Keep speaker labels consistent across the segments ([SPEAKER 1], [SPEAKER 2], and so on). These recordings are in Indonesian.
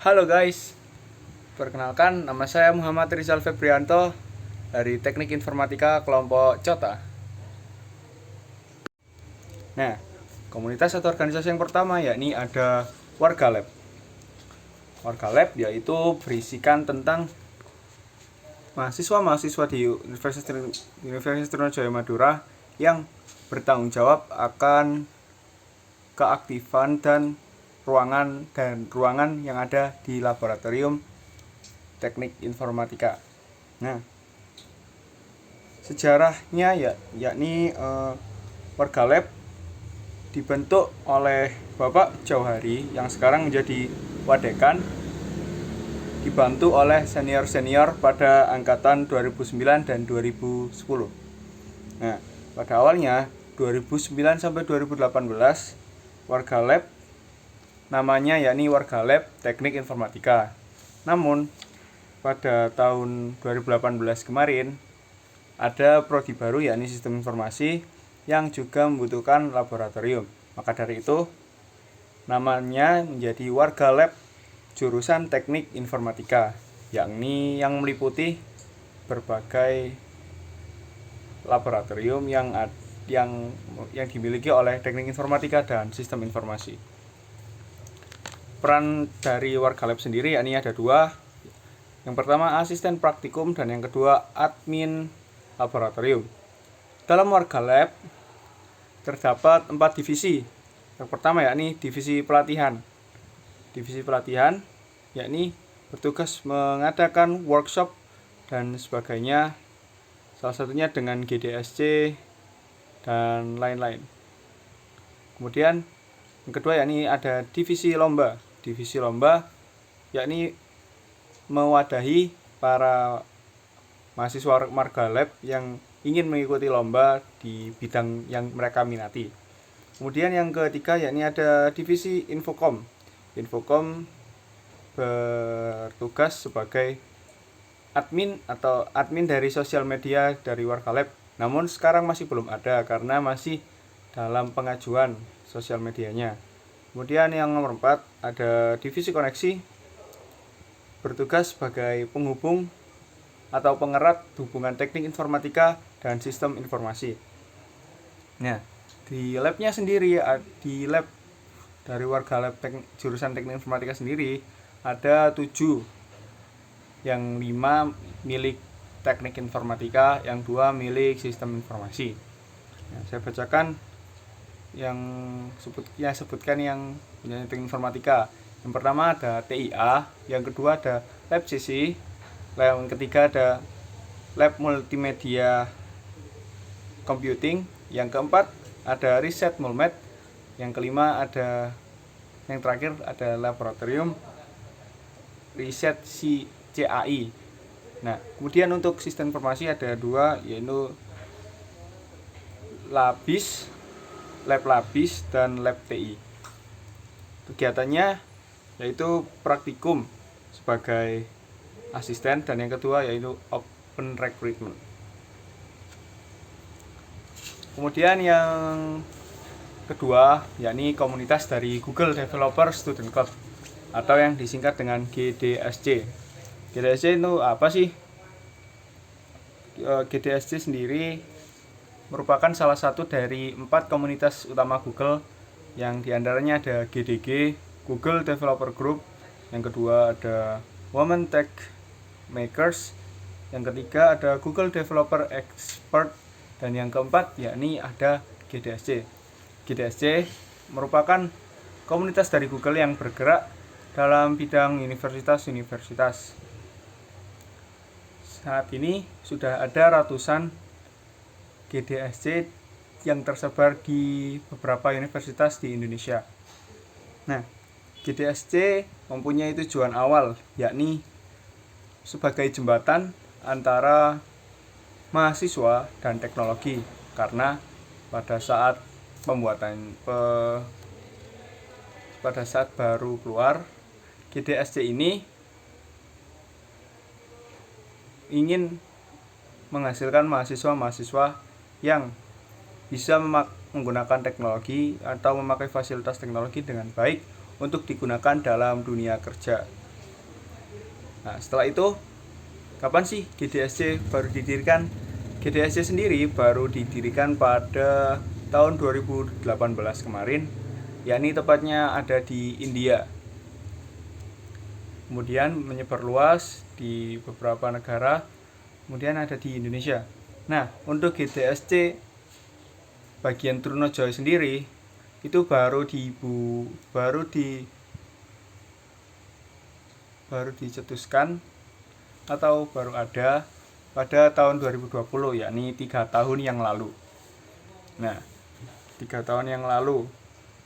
[SPEAKER 1] Halo guys, perkenalkan nama saya Muhammad Rizal Febrianto dari Teknik Informatika kelompok COTA. Nah, komunitas atau organisasi yang pertama yakni ada Warga Lab. Warga Lab yaitu berisikan tentang mahasiswa-mahasiswa di Universitas Trunojoyo Madura yang bertanggung jawab akan keaktifan dan ruangan yang ada di laboratorium teknik informatika. Nah, sejarahnya yakni Warga Lab dibentuk oleh Bapak Jauhari yang sekarang menjadi Wadekan, dibantu oleh senior-senior pada angkatan 2009 dan 2010. Nah, pada awalnya 2009 sampai 2018 Warga Lab namanya yakni Warga Lab Teknik Informatika. Namun pada tahun 2018 kemarin ada prodi baru yakni Sistem Informasi yang juga membutuhkan laboratorium. Maka dari itu namanya menjadi Warga Lab jurusan Teknik Informatika, yakni yang meliputi berbagai laboratorium yang dimiliki oleh Teknik Informatika dan Sistem Informasi. Peran dari Warga Lab sendiri yakni ada dua. Yang pertama asisten praktikum dan yang kedua admin laboratorium. Dalam Warga Lab terdapat 4 divisi. Yang pertama yakni divisi pelatihan. Divisi pelatihan yakni bertugas mengadakan workshop dan sebagainya, salah satunya dengan GDSC dan lain-lain. Kemudian yang kedua yakni ada divisi lomba. Divisi lomba yakni mewadahi para mahasiswa Warga Lab yang ingin mengikuti lomba di bidang yang mereka minati. Kemudian yang ketiga yakni ada divisi Infocom. Infocom bertugas sebagai admin dari sosial media dari Warga Lab. Namun sekarang masih belum ada karena masih dalam pengajuan sosial medianya. Kemudian yang nomor 4 ada divisi koneksi, bertugas sebagai penghubung atau pengerat hubungan teknik informatika dan sistem informasi. Nah, di labnya sendiri, di lab dari Warga Lab jurusan teknik informatika sendiri ada 7, yang 5 milik teknik informatika, yang 2 milik sistem informasi. Nah, saya bacakan yang sebutkan yang punya teknik informatika. Yang pertama ada TIA, yang kedua ada Lab CC, yang ketiga ada Lab Multimedia Computing, yang keempat ada Riset Mulmed, yang kelima yang terakhir ada Laboratorium Riset CAI. Nah, kemudian untuk sistem informasi ada 2, yaitu Lab Labis dan Lab TI. Kegiatannya yaitu praktikum sebagai asisten dan yang kedua yaitu open recruitment. Kemudian yang kedua yakni komunitas dari Google Developer Student Club atau yang disingkat dengan GDSC. GDSC itu apa sih? GDSC sendiri merupakan salah satu dari 4 komunitas utama Google, yang diantaranya ada GDG, Google Developer Group, yang kedua ada Women Tech Makers, yang ketiga ada Google Developer Expert, dan yang keempat yakni ada GDSC. GDSC merupakan komunitas dari Google yang bergerak dalam bidang universitas-universitas. Saat ini sudah ada ratusan GDSC yang tersebar di beberapa universitas di Indonesia. Nah, GDSC mempunyai tujuan awal, yakni sebagai jembatan antara mahasiswa dan teknologi, karena pada saat baru keluar, GDSC ini ingin menghasilkan mahasiswa-mahasiswa yang bisa menggunakan teknologi atau memakai fasilitas teknologi dengan baik untuk digunakan dalam dunia kerja. Nah, setelah itu kapan sih GDSC baru didirikan? GDSC sendiri baru didirikan pada tahun 2018 kemarin, yakni tepatnya ada di India. Kemudian menyebar luas di beberapa negara, kemudian ada di Indonesia. Nah, untuk GDSC bagian Trunojoyo sendiri itu baru dicetuskan atau baru ada pada tahun 2020, yakni 3 tahun yang lalu. Nah, 3 tahun yang lalu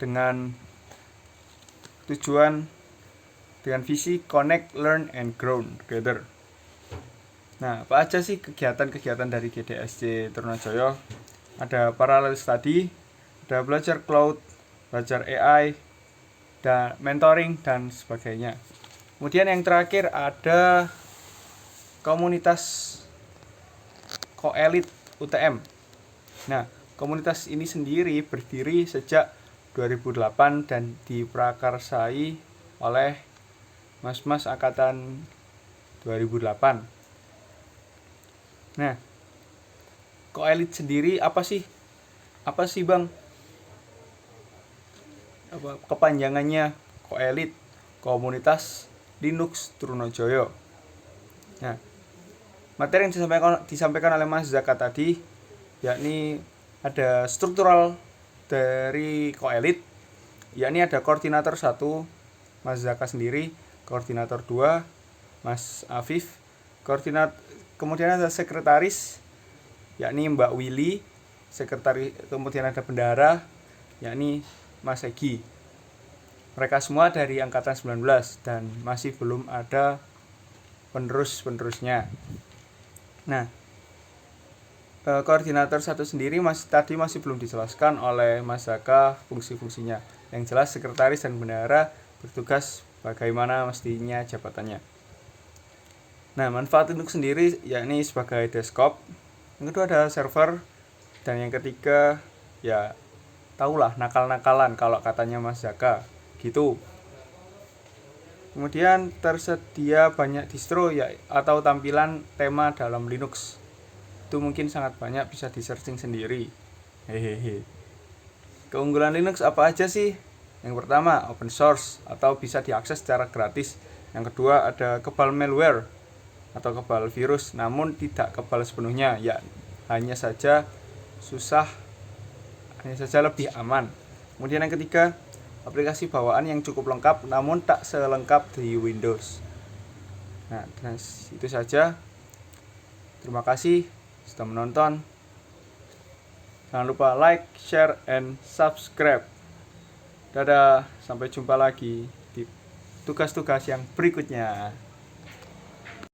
[SPEAKER 1] dengan visi Connect, Learn, and Grow Together. Nah, apa aja sih kegiatan-kegiatan dari GDSC Trunojoyo? Ada parallel study, ada belajar cloud, belajar AI, dan mentoring, dan sebagainya. Kemudian yang terakhir ada komunitas Koelit UTM. Nah, komunitas ini sendiri berdiri sejak 2008 dan diprakarsai oleh mas-mas angkatan 2008. Nah, Koelit sendiri apa sih? Apa sih, Bang? Apa kepanjangannya? Koelit, Komunitas Linux Trunojoyo. Nah, materi yang disampaikan oleh Mas Zaka tadi, yakni ada struktural dari Koelit, yakni ada koordinator 1, Mas Zaka sendiri, koordinator 2, Mas Afif, kemudian ada sekretaris, yakni Mbak Willy, sekretaris, kemudian ada bendahara, yakni Mas Egi. Mereka semua dari angkatan 19 dan masih belum ada penerusnya. Nah, koordinator 1 sendiri tadi masih belum dijelaskan oleh Mas Zaka fungsi-fungsinya. Yang jelas sekretaris dan bendahara bertugas bagaimana mestinya jabatannya. Nah, manfaat Linux sendiri yakni sebagai desktop. Yang kedua ada server, dan yang ketiga ya tahulah nakal-nakalan kalau katanya Mas Zaka gitu. Kemudian tersedia banyak distro ya atau tampilan tema dalam Linux. Itu mungkin sangat banyak, bisa di searching sendiri. Hehehe. Keunggulan Linux apa aja sih? Yang pertama, open source atau bisa diakses secara gratis. Yang kedua ada kebal malware atau kebal virus, namun tidak kebal sepenuhnya, ya hanya saja lebih aman. Kemudian yang ketiga, aplikasi bawaan yang cukup lengkap namun tak selengkap di Windows. Nah, itu saja. Terima kasih sudah menonton. Jangan lupa like, share, and subscribe. Dadah, sampai jumpa lagi di tugas-tugas yang berikutnya.